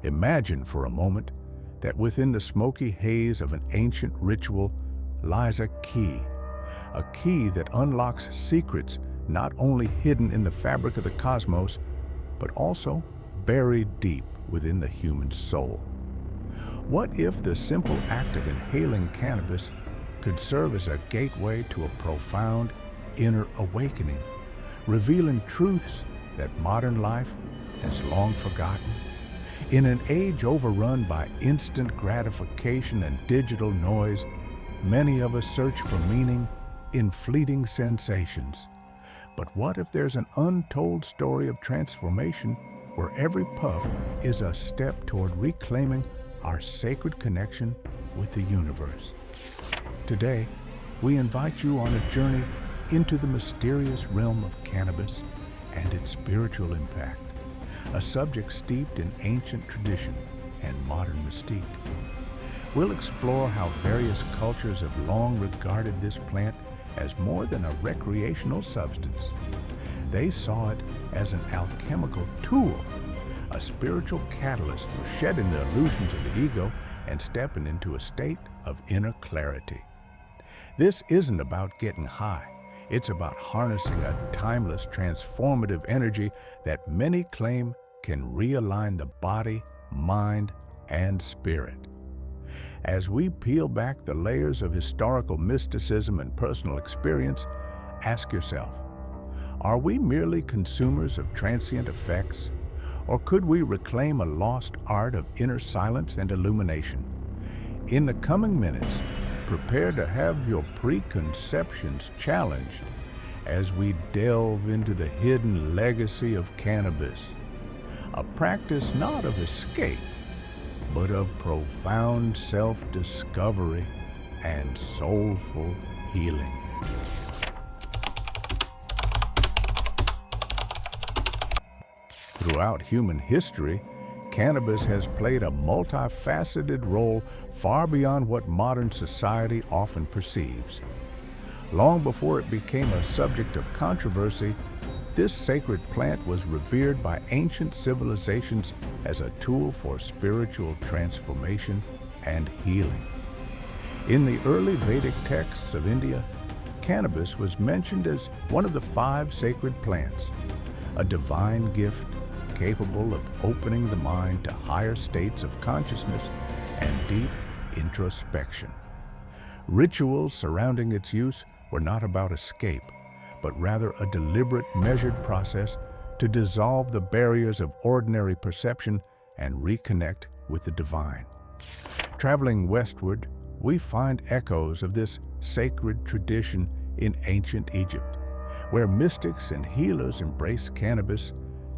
Imagine for a moment that within the smoky haze of an ancient ritual lies a key that unlocks secrets not only hidden in the fabric of the cosmos, but also buried deep within the human soul. What if the simple act of inhaling cannabis could serve as a gateway to a profound inner awakening, revealing truths that modern life has long forgotten? In an age overrun by instant gratification and digital noise, many of us search for meaning in fleeting sensations. But what if there's an untold story of transformation where every puff is a step toward reclaiming our sacred connection with the universe? Today, we invite you on a journey into the mysterious realm of cannabis and its spiritual impact, a subject steeped in ancient tradition and modern mystique. We'll explore how various cultures have long regarded this plant as more than a recreational substance. They saw it as an alchemical tool, a spiritual catalyst for shedding the illusions of the ego and stepping into a state of inner clarity. This isn't about getting high. It's about harnessing a timeless, transformative energy that many claim can realign the body, mind, and spirit. As we peel back the layers of historical mysticism and personal experience, ask yourself, are we merely consumers of transient effects, or could we reclaim a lost art of inner silence and illumination? In the coming minutes, prepare to have your preconceptions challenged as we delve into the hidden legacy of cannabis, a practice not of escape, but of profound self-discovery and soulful healing. Throughout human history, cannabis has played a multifaceted role far beyond what modern society often perceives. Long before it became a subject of controversy, this sacred plant was revered by ancient civilizations as a tool for spiritual transformation and healing. In the early Vedic texts of India, cannabis was mentioned as one of the 5 sacred plants, a divine gift capable of opening the mind to higher states of consciousness and deep introspection. Rituals surrounding its use were not about escape, but rather a deliberate, measured process to dissolve the barriers of ordinary perception and reconnect with the divine. Traveling westward, we find echoes of this sacred tradition in ancient Egypt, where mystics and healers embraced cannabis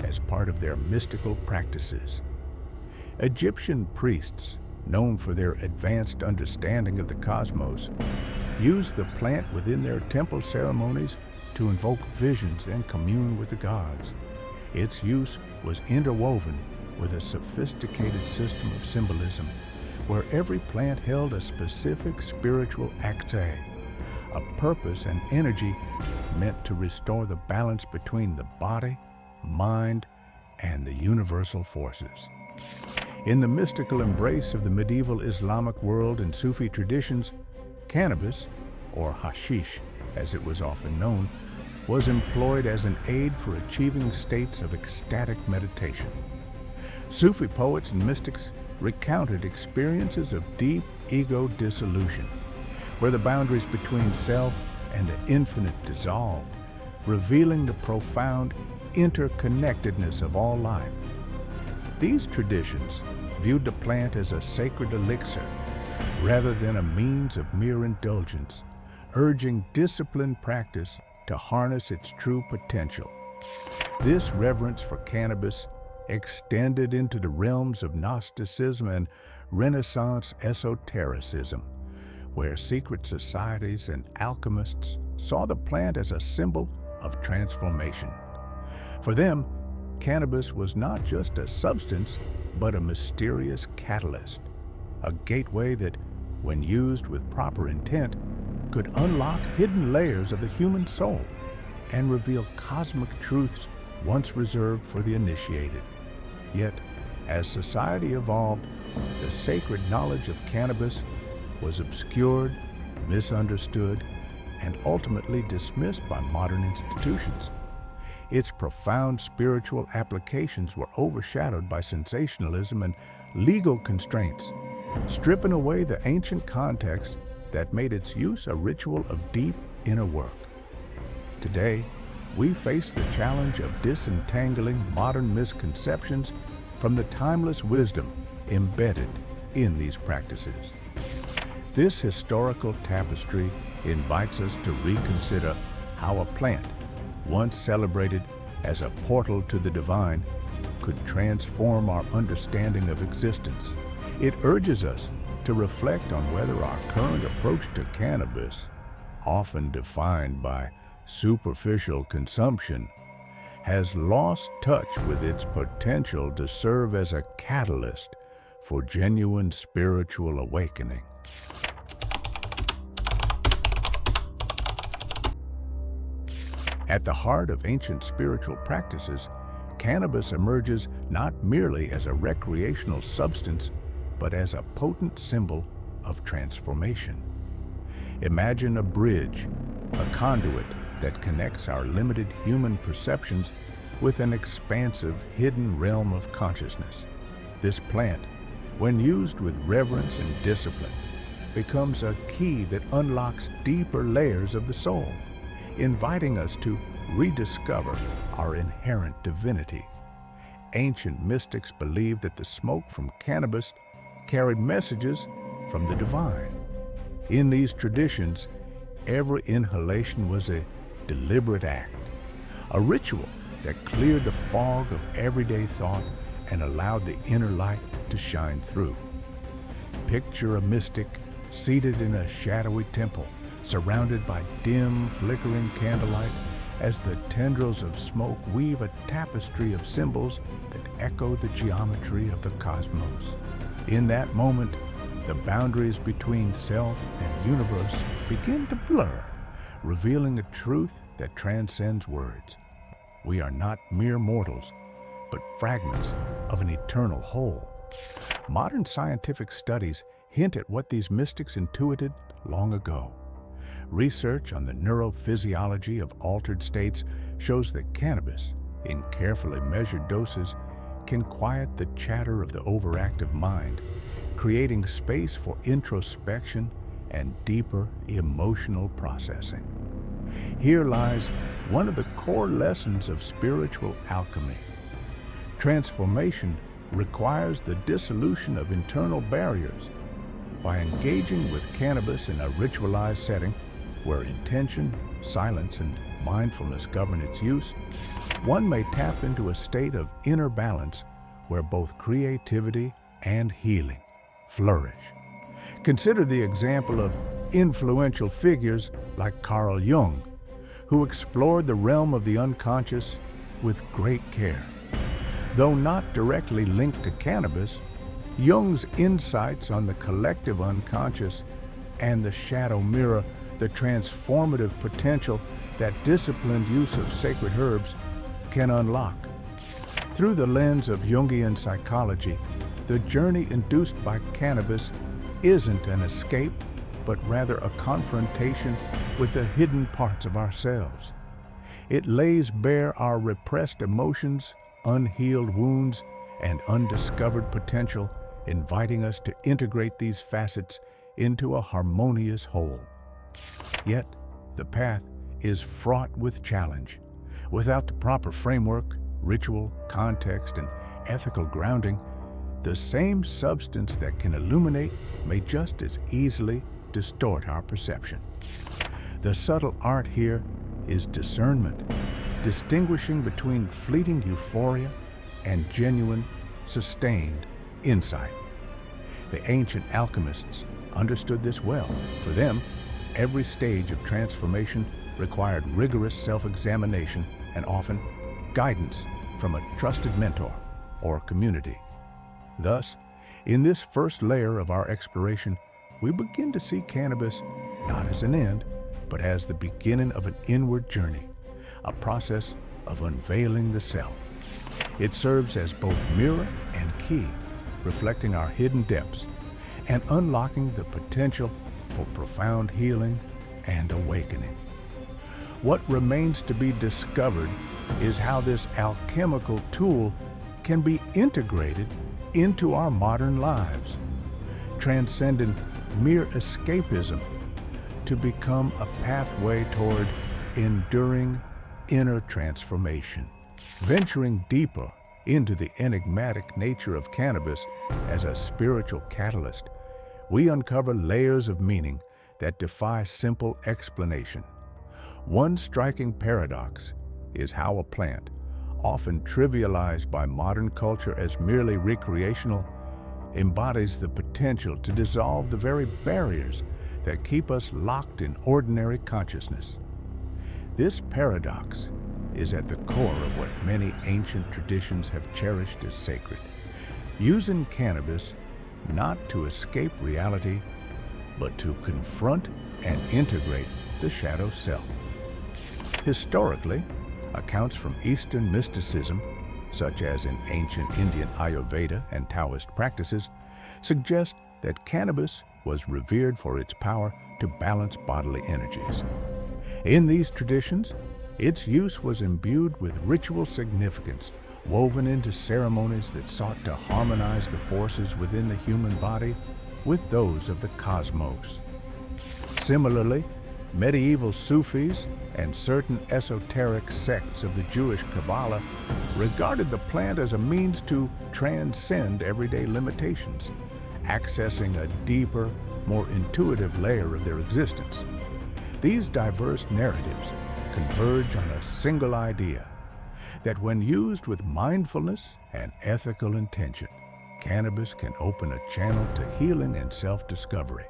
as part of their mystical practices. Egyptian priests, known for their advanced understanding of the cosmos, used the plant within their temple ceremonies to invoke visions and commune with the gods. Its use was interwoven with a sophisticated system of symbolism, where every plant held a specific spiritual acte, a purpose and energy meant to restore the balance between the body, mind, and the universal forces. In the mystical embrace of the medieval Islamic world and Sufi traditions, cannabis, or hashish as it was often known, was employed as an aid for achieving states of ecstatic meditation. Sufi poets and mystics recounted experiences of deep ego dissolution, where the boundaries between self and the infinite dissolved, revealing the profound interconnectedness of all life. These traditions viewed the plant as a sacred elixir rather than a means of mere indulgence, urging disciplined practice to harness its true potential. This reverence for cannabis extended into the realms of Gnosticism and Renaissance esotericism, where secret societies and alchemists saw the plant as a symbol of transformation. For them, cannabis was not just a substance, but a mysterious catalyst, a gateway that, when used with proper intent, could unlock hidden layers of the human soul and reveal cosmic truths once reserved for the initiated. Yet, As society evolved, the sacred knowledge of cannabis was obscured, misunderstood, and ultimately dismissed by modern institutions. Its profound spiritual applications were overshadowed by sensationalism and legal constraints, stripping away the ancient context that made its use a ritual of deep inner work. Today, we face the challenge of disentangling modern misconceptions from the timeless wisdom embedded in these practices. This historical tapestry invites us to reconsider how a plant, once celebrated as a portal to the divine, could transform our understanding of existence. It urges us to reflect on whether our current approach to cannabis, often defined by superficial consumption, has lost touch with its potential to serve as a catalyst for genuine spiritual awakening. At the heart of ancient spiritual practices, cannabis emerges not merely as a recreational substance, but as a potent symbol of transformation. Imagine a bridge, a conduit that connects our limited human perceptions with an expansive, hidden realm of consciousness. This plant, when used with reverence and discipline, becomes a key that unlocks deeper layers of the soul, inviting us to rediscover our inherent divinity. Ancient mystics believed that the smoke from cannabis carried messages from the divine. In these traditions, every inhalation was a deliberate act, a ritual that cleared the fog of everyday thought and allowed the inner light to shine through. Picture a mystic seated in a shadowy temple, surrounded by dim, flickering candlelight, as the tendrils of smoke weave a tapestry of symbols that echo the geometry of the cosmos. In that moment, the boundaries between self and universe begin to blur, revealing a truth that transcends words. We are not mere mortals, but fragments of an eternal whole. Modern scientific studies hint at what these mystics intuited long ago. Research on the neurophysiology of altered states shows that cannabis, in carefully measured doses, can quiet the chatter of the overactive mind, creating space for introspection and deeper emotional processing. Here lies one of the core lessons of spiritual alchemy. Transformation requires the dissolution of internal barriers. By engaging with cannabis in a ritualized setting, where intention, silence, and mindfulness govern its use, one may tap into a state of inner balance where both creativity and healing flourish. Consider the example of influential figures like Carl Jung, who explored the realm of the unconscious with great care. Though not directly linked to cannabis, Jung's insights on the collective unconscious and the shadow mirror the transformative potential that disciplined use of sacred herbs can unlock. Through the lens of Jungian psychology, the journey induced by cannabis isn't an escape, but rather a confrontation with the hidden parts of ourselves. It lays bare our repressed emotions, unhealed wounds, and undiscovered potential, inviting us to integrate these facets into a harmonious whole. Yet, the path is fraught with challenge. Without the proper framework, ritual, context, and ethical grounding, the same substance that can illuminate may just as easily distort our perception. The subtle art here is discernment, distinguishing between fleeting euphoria and genuine, sustained insight. The ancient alchemists understood this well. For them, every stage of transformation required rigorous self-examination and often guidance from a trusted mentor or community. Thus, in this first layer of our exploration, we begin to see cannabis not as an end, but as the beginning of an inward journey, a process of unveiling the self. It serves as both mirror and key, reflecting our hidden depths and unlocking the potential for profound healing and awakening. What remains to be discovered is how this alchemical tool can be integrated into our modern lives, transcending mere escapism to become a pathway toward enduring inner transformation. Venturing deeper into the enigmatic nature of cannabis as a spiritual catalyst, we uncover layers of meaning that defy simple explanation. One striking paradox is how a plant, often trivialized by modern culture as merely recreational, embodies the potential to dissolve the very barriers that keep us locked in ordinary consciousness. This paradox is at the core of what many ancient traditions have cherished as sacred, using cannabis not to escape reality, but to confront and integrate the shadow self. Historically, accounts from Eastern mysticism, such as in ancient Indian Ayurveda and Taoist practices, suggest that cannabis was revered for its power to balance bodily energies. In these traditions, its use was imbued with ritual significance, woven into ceremonies that sought to harmonize the forces within the human body with those of the cosmos. Similarly, medieval Sufis and certain esoteric sects of the Jewish Kabbalah regarded the plant as a means to transcend everyday limitations, accessing a deeper, more intuitive layer of their existence. These diverse narratives converge on a single idea, that when used with mindfulness and ethical intention, cannabis can open a channel to healing and self-discovery.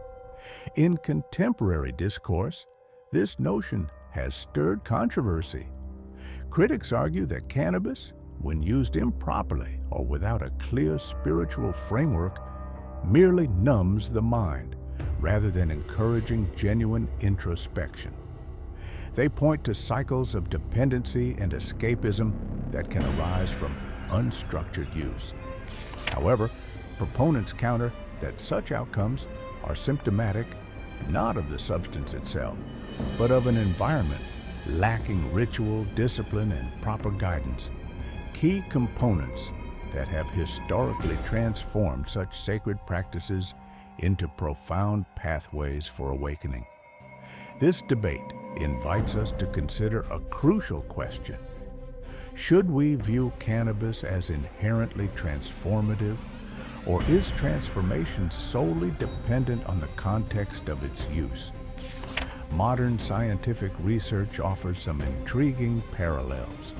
In contemporary discourse, this notion has stirred controversy. Critics argue that cannabis, when used improperly or without a clear spiritual framework, merely numbs the mind rather than encouraging genuine introspection. They point to cycles of dependency and escapism that can arise from unstructured use. However, proponents counter that such outcomes are symptomatic not of the substance itself, but of an environment lacking ritual, discipline, and proper guidance, key components that have historically transformed such sacred practices into profound pathways for awakening. This debate invites us to consider a crucial question. Should we view cannabis as inherently transformative, or is transformation solely dependent on the context of its use? Modern scientific research offers some intriguing parallels.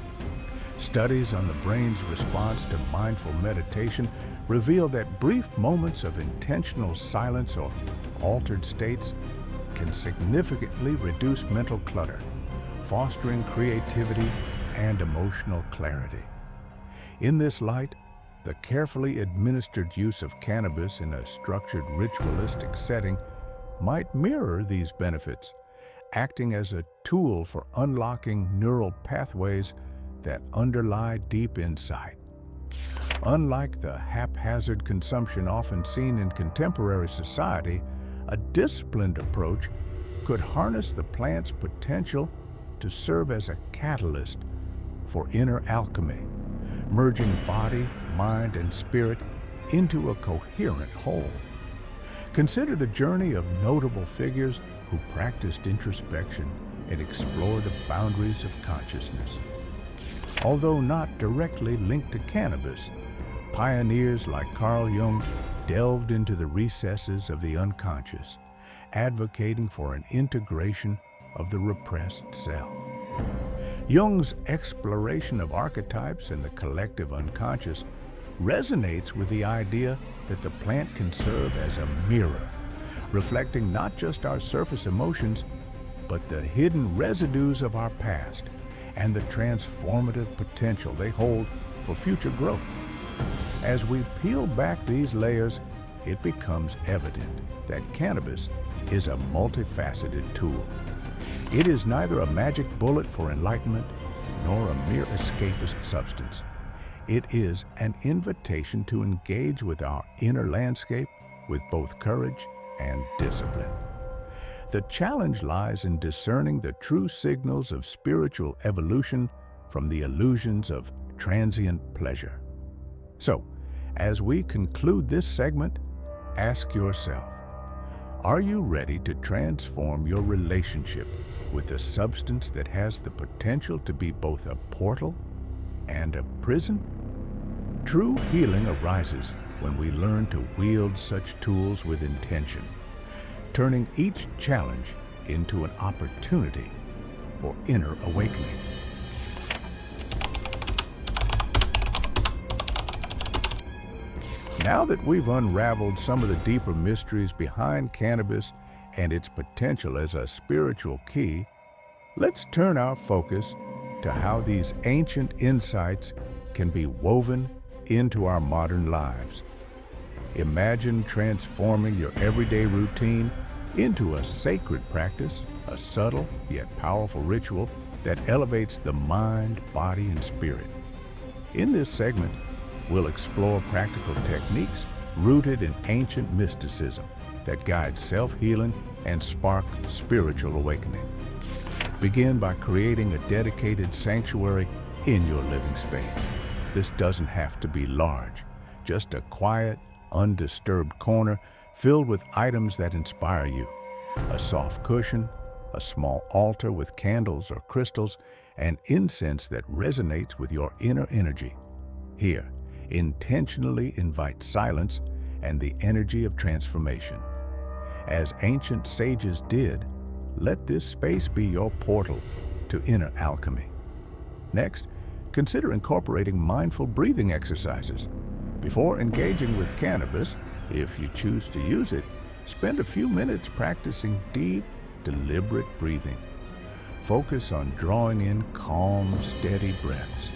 Studies on the brain's response to mindful meditation reveal that brief moments of intentional silence or altered states can significantly reduce mental clutter, fostering creativity and emotional clarity. In this light, the carefully administered use of cannabis in a structured ritualistic setting might mirror these benefits, acting as a tool for unlocking neural pathways that underlie deep insight. Unlike the haphazard consumption often seen in contemporary society, a disciplined approach could harness the plant's potential to serve as a catalyst for inner alchemy, merging body, mind, and spirit into a coherent whole. Consider the journey of notable figures who practiced introspection and explored the boundaries of consciousness. Although not directly linked to cannabis, pioneers like Carl Jung delved into the recesses of the unconscious, advocating for an integration of the repressed self. Jung's exploration of archetypes and the collective unconscious resonates with the idea that the plant can serve as a mirror, reflecting not just our surface emotions, but the hidden residues of our past and the transformative potential they hold for future growth. As we peel back these layers, it becomes evident that cannabis is a multifaceted tool. It is neither a magic bullet for enlightenment nor a mere escapist substance. It is an invitation to engage with our inner landscape with both courage and discipline. The challenge lies in discerning the true signals of spiritual evolution from the illusions of transient pleasure. So, as we conclude this segment, ask yourself, are you ready to transform your relationship with a substance that has the potential to be both a portal and a prison? True healing arises when we learn to wield such tools with intention, turning each challenge into an opportunity for inner awakening. Now that we've unraveled some of the deeper mysteries behind cannabis and its potential as a spiritual key, let's turn our focus to how these ancient insights can be woven into our modern lives. Imagine transforming your everyday routine into a sacred practice, a subtle yet powerful ritual that elevates the mind, body, and spirit. In this segment, we'll explore practical techniques rooted in ancient mysticism that guide self-healing and spark spiritual awakening. Begin by creating a dedicated sanctuary in your living space. This doesn't have to be large, just a quiet, undisturbed corner filled with items that inspire you. A soft cushion, a small altar with candles or crystals, and incense that resonates with your inner energy. Here, intentionally invite silence and the energy of transformation. As ancient sages did, let this space be your portal to inner alchemy. Next, consider incorporating mindful breathing exercises. Before engaging with cannabis, if you choose to use it, spend a few minutes practicing deep, deliberate breathing. Focus on drawing in calm, steady breaths.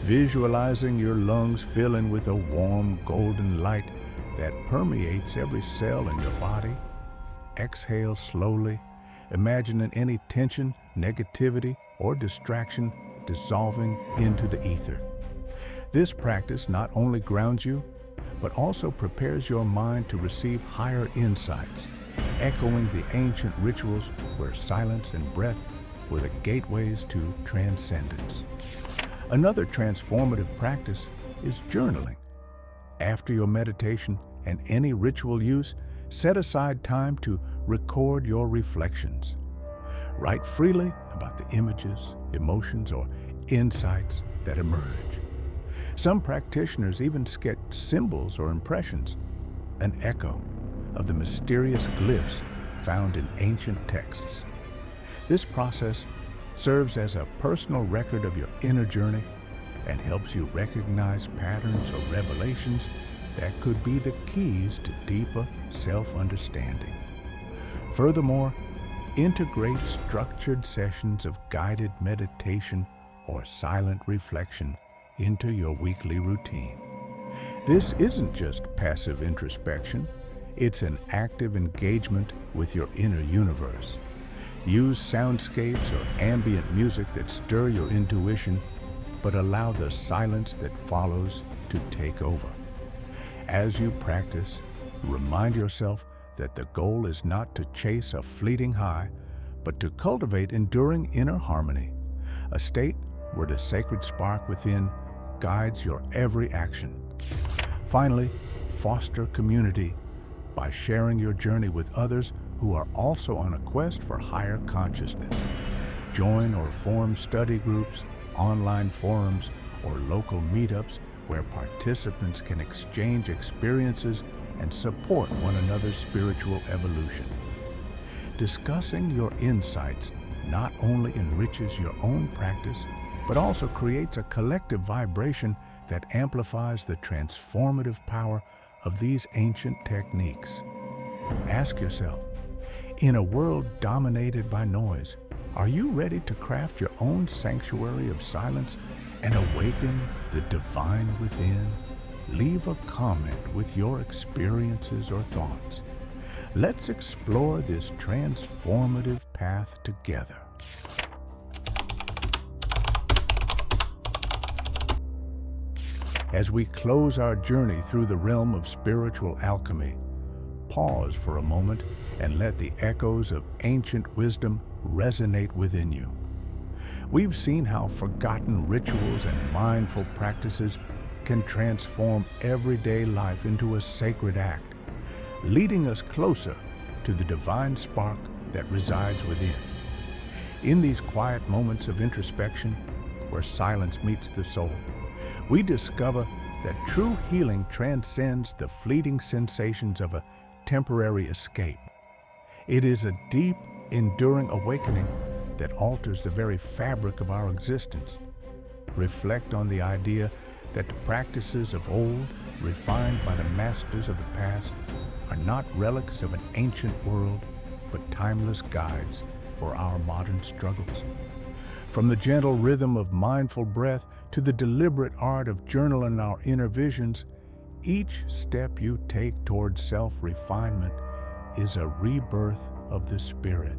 Visualizing your lungs filling with a warm, golden light that permeates every cell in your body. Exhale slowly, imagining any tension, negativity, or distraction dissolving into the ether. This practice not only grounds you, but also prepares your mind to receive higher insights, echoing the ancient rituals where silence and breath were the gateways to transcendence. Another transformative practice is journaling. After your meditation and any ritual use, set aside time to record your reflections. Write freely about the images, emotions, or insights that emerge. Some practitioners even sketch symbols or impressions, an echo of the mysterious glyphs found in ancient texts. This process serves as a personal record of your inner journey and helps you recognize patterns or revelations that could be the keys to deeper self-understanding. Furthermore, integrate structured sessions of guided meditation or silent reflection into your weekly routine. This isn't just passive introspection, it's an active engagement with your inner universe. Use soundscapes or ambient music that stir your intuition, but allow the silence that follows to take over. As you practice, remind yourself that the goal is not to chase a fleeting high, but to cultivate enduring inner harmony, a state where the sacred spark within guides your every action. Finally, foster community by sharing your journey with others who are also on a quest for higher consciousness. Join or form study groups, online forums, or local meetups where participants can exchange experiences and support one another's spiritual evolution. Discussing your insights not only enriches your own practice, but also creates a collective vibration that amplifies the transformative power of these ancient techniques. Ask yourself, in a world dominated by noise, are you ready to craft your own sanctuary of silence and awaken the divine within? Leave a comment with your experiences or thoughts. Let's explore this transformative path together. As we close our journey through the realm of spiritual alchemy, pause for a moment and let the echoes of ancient wisdom resonate within you. We've seen how forgotten rituals and mindful practices can transform everyday life into a sacred act, leading us closer to the divine spark that resides within. In these quiet moments of introspection, where silence meets the soul, we discover that true healing transcends the fleeting sensations of a temporary escape. It is a deep, enduring awakening that alters the very fabric of our existence. Reflect on the idea that the practices of old, refined by the masters of the past, are not relics of an ancient world, but timeless guides for our modern struggles. From the gentle rhythm of mindful breath to the deliberate art of journaling our inner visions, each step you take towards self-refinement is a rebirth of the spirit.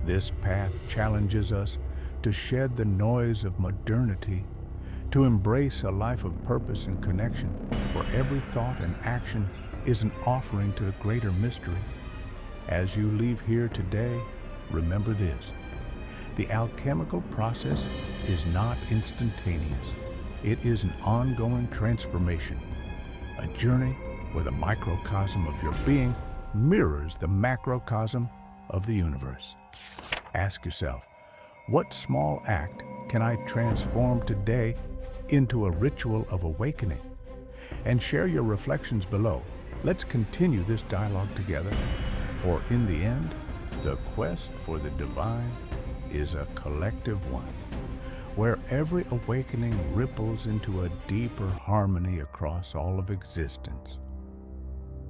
This path challenges us to shed the noise of modernity, to embrace a life of purpose and connection, where every thought and action is an offering to the greater mystery. As you leave here today, remember this: the alchemical process is not instantaneous. It is an ongoing transformation, a journey where the microcosm of your being mirrors the macrocosm of the universe. Ask yourself, what small act can I transform today into a ritual of awakening? And share your reflections below. Let's continue this dialogue together, for in the end, the quest for the divine is a collective one, where every awakening ripples into a deeper harmony across all of existence.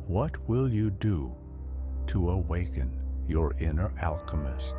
What will you do to awaken your inner alchemist?